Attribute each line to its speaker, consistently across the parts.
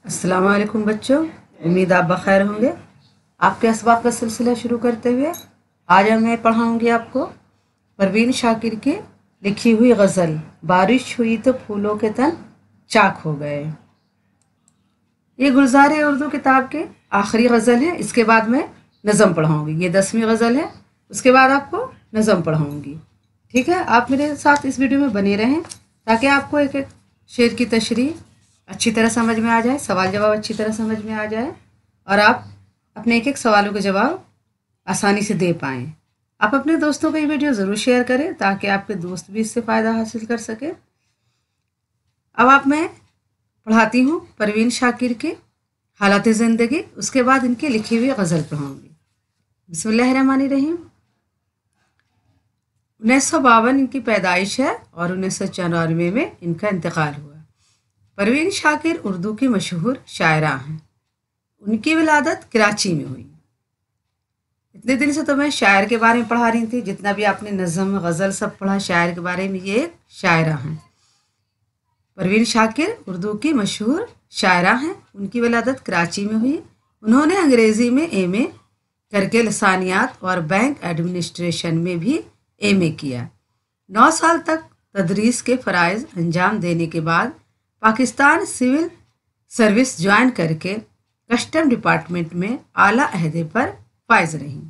Speaker 1: अस्सलाम वालेकुम बच्चों, उम्मीद आप बखैर होंगे। आपके असबाब का सिलसिला शुरू करते हुए आज मैं पढ़ाऊंगी आपको परवीन शाकिर की लिखी हुई गज़ल बारिश हुई तो फूलों के तन चाक हो गए। ये गुलजार उर्दू किताब के आखिरी गज़ल है। इसके बाद मैं नज़म पढ़ाऊंगी। ये 10वीं गज़ल है, उसके बाद आपको नज़म पढ़ाऊंगी। ठीक है, आप मेरे साथ इस वीडियो में बने रहें ताकि आपको एक एक शेर की तशरीह अच्छी तरह समझ में आ जाए, सवाल जवाब अच्छी तरह समझ में आ जाए और आप अपने एक एक सवालों के जवाब आसानी से दे पाएँ। आप अपने दोस्तों को ये वीडियो ज़रूर शेयर करें ताकि आपके दोस्त भी इससे फ़ायदा हासिल कर सकें। अब मैं पढ़ाती हूँ परवीन शाकिर की हालात ज़िंदगी, उसके बाद इनकी लिखी हुई गज़ल पढ़ाऊँगी। बिस्मिल्लाहिर्रहमानिर्रहीम। 1952 इनकी पैदाइश है और 1994 में इनका इंतकाल हुआ। परवीन शाकिर उर्दू की मशहूर शायरा हैं। उनकी विलादत कराची में हुई। इतने दिन से तो मैं शायर के बारे में पढ़ा रही थी, जितना भी आपने नज़म गज़ल सब पढ़ा शायर के बारे में, ये एक शायरा हैं। परवीन शाकिर उर्दू की मशहूर शायरा हैं। उनकी विलादत कराची में हुई। उन्होंने अंग्रेज़ी में एमए करके लसानियात और बैंक एडमिनिस्ट्रेशन में भी एमए किया। 9 साल तक तदरीस के फ़राइज़ अंजाम देने के बाद पाकिस्तान सिविल सर्विस ज्वाइन करके कस्टम डिपार्टमेंट में आला अहदे पर फाइज रहीं।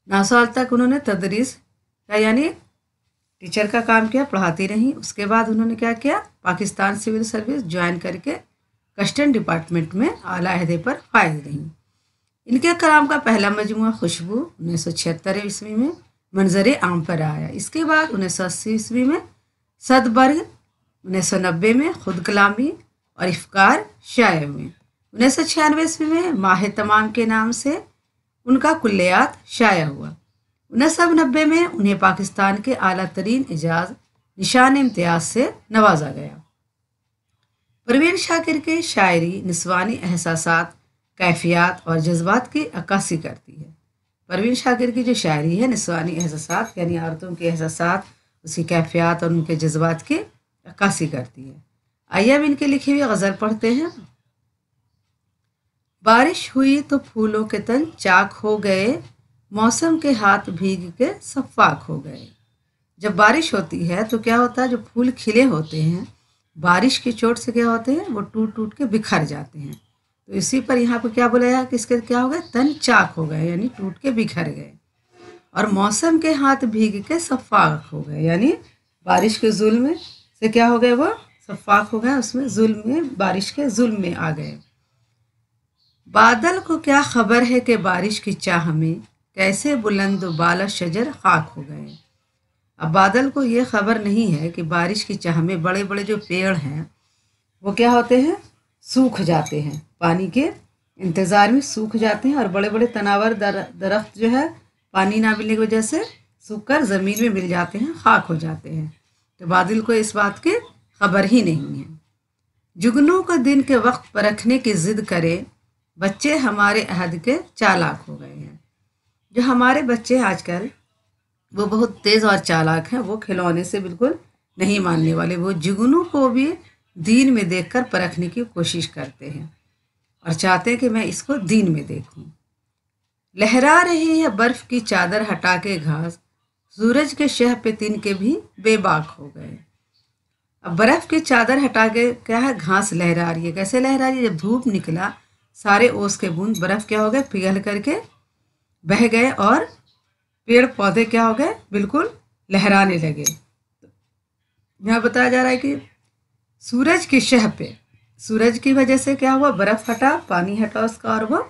Speaker 1: 9 साल तक उन्होंने तदरीस का यानी टीचर का काम किया, पढ़ाती रहीं। उसके बाद उन्होंने क्या किया, पाकिस्तान सिविल सर्विस ज्वाइन करके कस्टम डिपार्टमेंट में आला अहदे पर फाइज रहीं। इनके कलाम का पहला मजमूआ खुशबू 1976 ईस्वी में मंजर आम पर आया। इसके बाद 1980 ईस्वी में सदबर्ग, 1990 में खुद कलामी और इफ्कार शाये हुए। 1996 ईस्वी में माह तमाम के नाम से उनका कुल्लियात शाया हुआ। 1990 में उन्हें पाकिस्तान के आला तरीन एजाज निशान इम्तियाज से नवाजा गया। परवीन शाकिर की शायरी निस्वानी एहसासात, कैफियत और जज्बात की अक्कासी करती है। परवीन शाकिर की जो शायरी है निस्वानी एहसासात यानी औरतों के एहसासात, उसकी कैफियत और उनके जज्बात की अक्कासी करती है। आइए अब इनके लिखी हुई गज़ल पढ़ते हैं। बारिश हुई तो फूलों के तन चाक हो गए, मौसम के हाथ भीग के सफ़ाक हो गए। जब बारिश होती है तो क्या होता है, जो फूल खिले होते हैं बारिश की चोट से क्या होते हैं, वो टूट टूट के बिखर जाते हैं। तो इसी पर यहाँ पर क्या बोला कि इसके क्या हो गए, तन चाक हो गए यानी टूट के बिखर गए। और मौसम के हाथ भीग के सफ़ाक हो गए यानी बारिश के जुल्म से क्या हो गए, वो सफ़ाक हो गए, उसमें जुल्म में बारिश के जुल्म में आ गए। बादल को क्या खबर है कि बारिश की चाह में कैसे बुलंद बाला शजर खाक हो गए। अब बादल को ये खबर नहीं है कि बारिश की चाह में बड़े बड़े जो पेड़ हैं वो क्या होते हैं, सूख जाते हैं, पानी के इंतज़ार में सूख जाते हैं और बड़े बड़े तनावर दरख्त जो है पानी ना मिलने की वजह से सूख कर ज़मीन में मिल जाते हैं, खाक हो जाते हैं। तो बादल को इस बात की खबर ही नहीं है। जुगनू को दिन के वक्त परखने की ज़िद करे, बच्चे हमारे अहद के चालाक हो गए हैं। जो हमारे बच्चे आजकल वो बहुत तेज़ और चालाक हैं, वो खिलौने से बिल्कुल नहीं मानने वाले। वो जुगनू को भी दीन में देखकर परखने की कोशिश करते हैं और चाहते हैं कि मैं इसको दीन में देखूं। लहरा रही है बर्फ़ की चादर हटा के घास, सूरज के शह पे तिनके भी बेबाक हो गए। अब बर्फ़ की चादर हटा के क्या है, घास लहरा रही है। कैसे लहरा रही है, जब धूप निकला सारे ओस के बूंद बर्फ़ क्या हो गए, पिघल करके बह गए और पेड़ पौधे क्या हो गए, बिल्कुल लहराने लगे। यहाँ बताया जा रहा है कि सूरज की शह पे, सूरज की वजह से क्या हुआ, बर्फ़ हटा, पानी हटा उसका और वो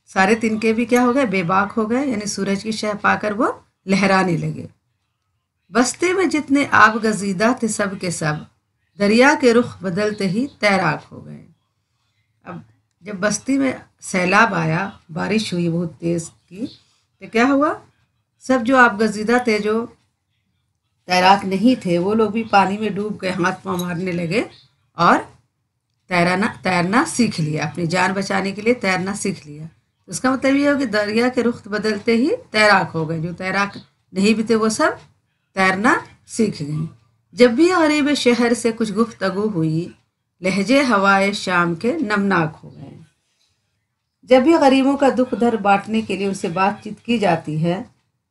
Speaker 1: सारे तिनके भी क्या हो गए, बेबाक हो गए यानी सूरज की शह पाकर वो लहराने लगे। बस्ती में जितने आब गजीदा थे सब के सब, दरिया के रुख बदलते ही तैराक हो गए। अब जब बस्ती में सैलाब आया, बारिश हुई बहुत तेज़ की, तो क्या हुआ, सब जो आब गजीदा थे, जो तैराक नहीं थे, वो लोग भी पानी में डूब के हाथ पाँव मारने लगे और तैरना सीख लिया, अपनी जान बचाने के लिए तैरना सीख लिया। اس کا مطلب یہ ہو کہ دریا کے رخ بدلتے ہی تیراک ہو گئے، جو تیراک نہیں بھی تھے وہ سب تیرنا سیکھ گئیں۔ جب بھی غریب شہر سے کچھ گفتگو ہوئی، لہجے ہوائے شام کے نمناک ہو گئے۔ جب بھی غریبوں کا دکھ درد بانٹنے کے لیے ان سے بات چیت کی جاتی ہے،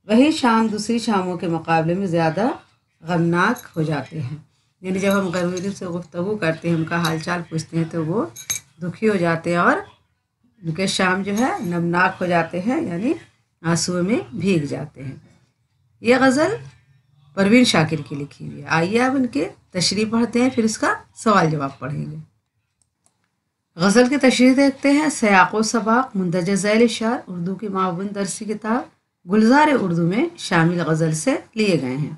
Speaker 1: وہی شام دوسری شاموں کے مقابلے میں زیادہ غمناک ہو جاتے ہیں۔ یعنی جب ہم غریب سے گفتگو کرتے ہیں، ان کا حال چال پوچھتے ہیں تو وہ دکھی ہو جاتے ہیں اور ان کے شام جو ہے نمناک ہو جاتے ہیں، یعنی آنسو میں بھیگ جاتے ہیں۔ یہ غزل پروین شاکر کی لکھی ہوئی ہے۔ آئیے اب ان کے تشریح پڑھتے ہیں، پھر اس کا سوال جواب پڑھیں گے۔ غزل کی تشریح دیکھتے ہیں۔ سیاق و سباق مندرجہ ذیل اشعار اردو کی معاون درسی کتاب گلزار اردو میں شامل غزل سے لیے گئے ہیں،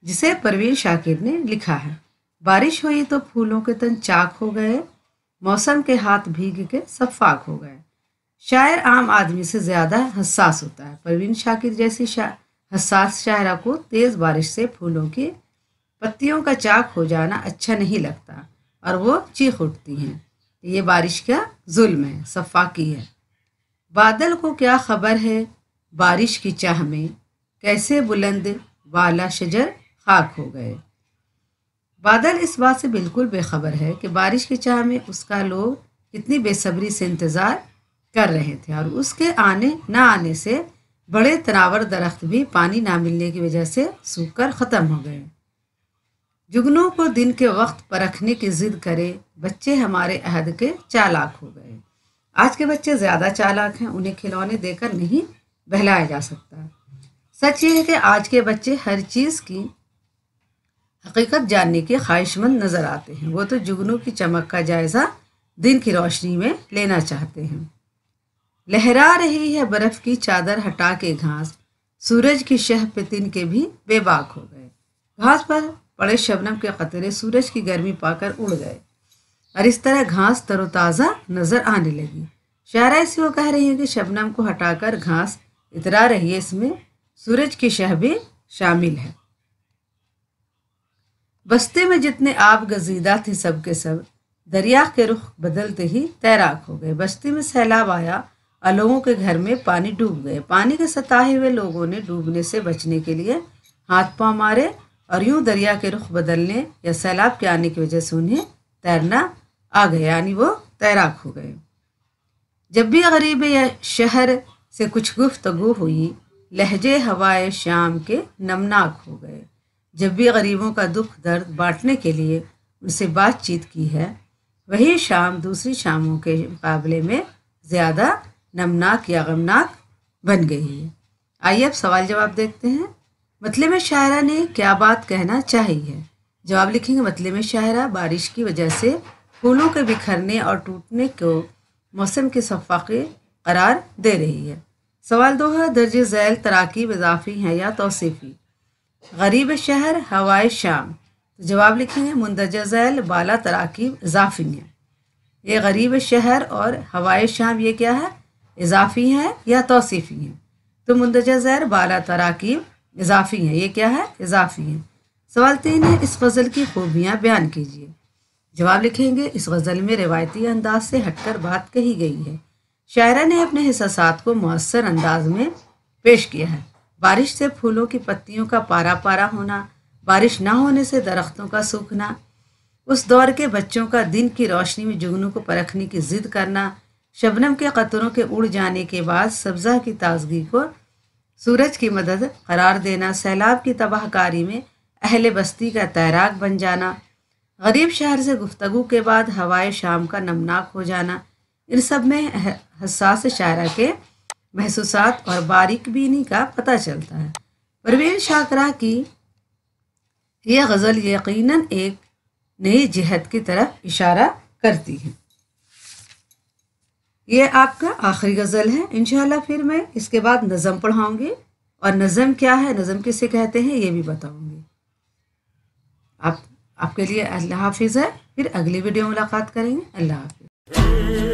Speaker 1: جسے پروین شاکر نے لکھا ہے۔ بارش ہوئی تو پھولوں کے تن چاک ہو گئے، موسم کے ہاتھ بھیگ کے صفاک ہو گئے۔ شاعر عام آدمی سے زیادہ حساس ہوتا ہے۔ پروین شاکر جیسی حساس شاعرہ کو تیز بارش سے پھولوں کی پتیوں کا چاک ہو جانا اچھا نہیں لگتا اور وہ چیخ اٹھتی ہیں، یہ بارش کا ظلم ہے، صفاکی ہے۔ بادل کو کیا خبر ہے بارش کی چاہ میں، کیسے بلند بالا شجر خاک ہو گئے۔ بادل اس بات سے بالکل بے خبر ہے کہ بارش کی چاہ میں اس کا لوگ کتنی بے صبری سے انتظار کر رہے تھے، اور اس کے آنے نہ آنے سے بڑے تناور درخت بھی پانی نہ ملنے کی وجہ سے سوکھ کر ختم ہو گئے۔ جگنوں کو دن کے وقت پرکھنے کی ضد کرے بچے ہمارے عہد کے چالاک ہو گئے۔ آج کے بچے زیادہ چالاک ہیں، انہیں کھلونے دے کر نہیں بہلایا جا سکتا۔ سچ یہ ہے کہ آج کے بچے ہر چیز کی حقیقت جاننے کے خواہش مند نظر آتے ہیں۔ وہ تو جگنوں کی چمک کا جائزہ دن کی روشنی میں لینا چاہتے ہیں۔ لہرا رہی ہے برف کی چادر ہٹا کے گھاس، سورج کی شہ پہ تن کے بھی بے باک ہو گئے۔ گھاس پر پڑے شبنم کے قطرے سورج کی گرمی پا کر اڑ گئے اور اس طرح گھاس تر و تازہ نظر آنے لگی۔ شاعرہ اسی وہ کہہ رہی ہے کہ شبنم کو ہٹا کر گھاس اترا رہی ہے، اس میں سورج کی شہ بھی شامل ہے۔ بستے میں جتنے آب گزیدہ تھے سب کے سب، دریا کے رخ بدلتے ہی تیراک ہو گئے۔ بستی میں سیلاب آیا اور لوگوں کے گھر میں پانی ڈوب گئے۔ پانی کے ستائے ہوئے لوگوں نے ڈوبنے سے بچنے کے لیے ہاتھ پاؤں مارے اور یوں دریا کے رخ بدلنے یا سیلاب کے آنے کی وجہ سے انہیں تیرنا آ گیا، یعنی وہ تیراک ہو گئے۔ جب بھی غریب یا شہر سے کچھ گفتگو ہوئی، لہجے ہوائے شام کے نمناک ہو گئے۔ جب بھی غریبوں کا دکھ درد بانٹنے کے لیے ان سے بات چیت کی ہے، وہی شام دوسری شاموں کے مقابلے میں زیادہ نمناک یا غمناک بن گئی ہے۔ آئیے اب سوال جواب دیکھتے ہیں۔ مطلب میں شاعرہ نے کیا بات کہنا چاہی ہے؟ جواب لکھیں گے۔ مطلب میں شاعرہ بارش کی وجہ سے پھولوں کے بکھرنے اور ٹوٹنے کو موسم کی صفاقی قرار دے رہی ہے۔ سوال 2 ہے، درج ذیل تراکیب اضافی ہیں یا توصیفی؟ غریب شہر ہوائے شام، جواب لکھیں گے مندرجہ ذیل بالا تراکیب اضافی ہیں۔ یہ غریب شہر اور ہوائے شام یہ کیا ہے؟ اضافی ہیں یا توصیفی ہیں؟ تو مندرجہ ذیل بالا تراکیب اضافی ہیں، یہ کیا ہے؟ اضافی ہیں۔ سوال 3 ہے، اس غزل کی خوبیاں بیان کیجیے۔ جواب لکھیں گے اس غزل میں روایتی انداز سے ہٹ کر بات کہی گئی ہے۔ شاعرہ نے اپنے احساسات کو مؤثر انداز میں پیش کیا ہے۔ بارش سے پھولوں کی پتیوں کا پارا پارا ہونا، بارش نہ ہونے سے درختوں کا سوکھنا، اس دور کے بچوں کا دن کی روشنی میں جگنوں کو پرکھنے کی ضد کرنا، شبنم کے قطروں کے اڑ جانے کے بعد سبزہ کی تازگی کو سورج کی مدد قرار دینا، سیلاب کی تباہ کاری میں اہل بستی کا تیراک بن جانا، غریب شہر سے گفتگو کے بعد ہوائے شام کا نمناک ہو جانا، ان سب میں حساس شاعرہ کے محسوسات اور باریک بینی کا پتہ چلتا ہے۔ پروین شاکرہ کی یہ غزل یقیناً ایک نئی جہت کی طرف اشارہ کرتی ہے۔ یہ آپ کا آخری غزل ہے۔ انشاءاللہ پھر میں اس کے بعد نظم پڑھاؤں گی، اور نظم کیا ہے، نظم کسے کہتے ہیں، یہ بھی بتاؤں گی۔ آپ کے لیے اللہ حافظ ہے، پھر اگلی ویڈیو ملاقات کریں گے۔ اللہ حافظ۔